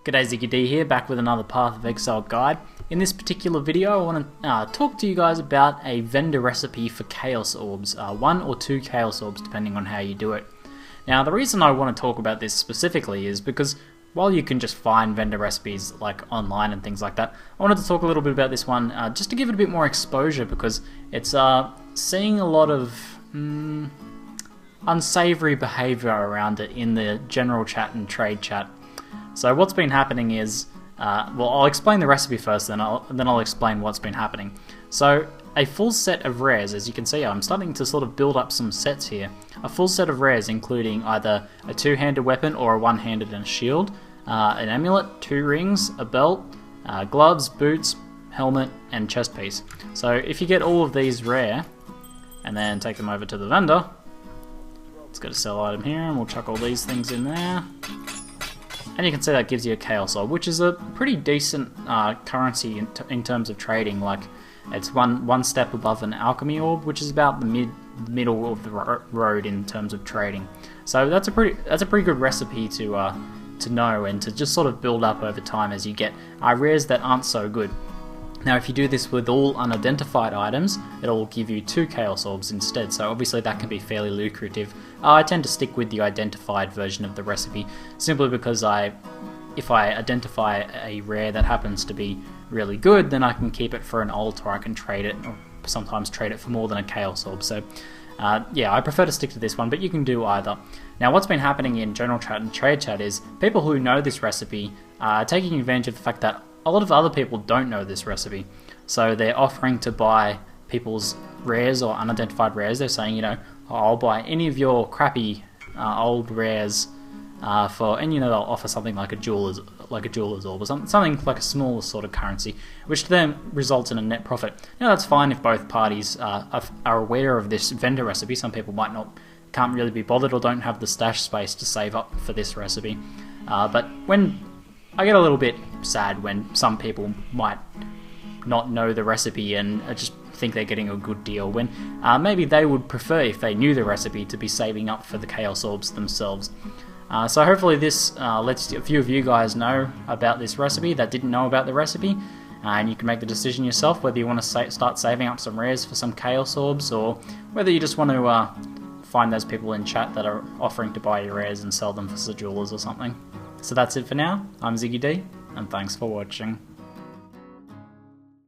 G'day, ZiggyD here, back with another Path of Exile guide. In this particular video I want to talk to you guys about a vendor recipe for Chaos Orbs, 1 or 2 Chaos Orbs depending on how you do it. Now the reason I want to talk about this specifically is because while you can just find vendor recipes like online and things like that, I wanted to talk a little bit about this one just to give it a bit more exposure, because it's seeing a lot of unsavory behavior around it in the general chat and trade chat. So what's been happening is, well, I'll explain the recipe first, then I'll explain what's been happening. So a full set of rares, as you can see, I'm starting to sort of build up some sets here. A full set of rares including either a two-handed weapon or a one-handed and a shield, an amulet, 2 rings, a belt, gloves, boots, helmet, and chest piece. So if you get all of these rare, and then take them over to the vendor, let's go to sell item here, and we'll chuck all these things in there. And you can see that gives you a Chaos Orb, which is a pretty decent currency in terms of trading. Like, it's one step above an alchemy orb, which is about the middle of the road in terms of trading. So that's a pretty good recipe to know and to just sort of build up over time as you get rares that aren't so good. Now if you do this with all unidentified items, it'll give you 2 Chaos Orbs instead, so obviously that can be fairly lucrative. I tend to stick with the identified version of the recipe, simply because if I identify a rare that happens to be really good, then I can keep it for an ult, or I can trade it, or sometimes trade it for more than a Chaos Orb. So yeah, I prefer to stick to this one, but you can do either. Now what's been happening in general chat and trade chat is people who know this recipe are taking advantage of the fact that a lot of other people don't know this recipe, so they're offering to buy people's rares or unidentified rares. They're saying, you know, I'll buy any of your crappy old rares and you know, they'll offer something like a jeweler's orb or something like a smaller sort of currency, which then results in a net profit. Now that's fine if both parties are aware of this vendor recipe. Some people can't really be bothered or don't have the stash space to save up for this recipe. But when I get a little bit sad when some people might not know the recipe and just think they're getting a good deal, when maybe they would prefer, if they knew the recipe, to be saving up for the Chaos Orbs themselves. So hopefully this lets a few of you guys know about this recipe that didn't know about the recipe, and you can make the decision yourself whether you want to start saving up some rares for some Chaos Orbs, or whether you just want to find those people in chat that are offering to buy your rares and sell them for jewelers or something. So that's it for now. I'm ZiggyD, and thanks for watching.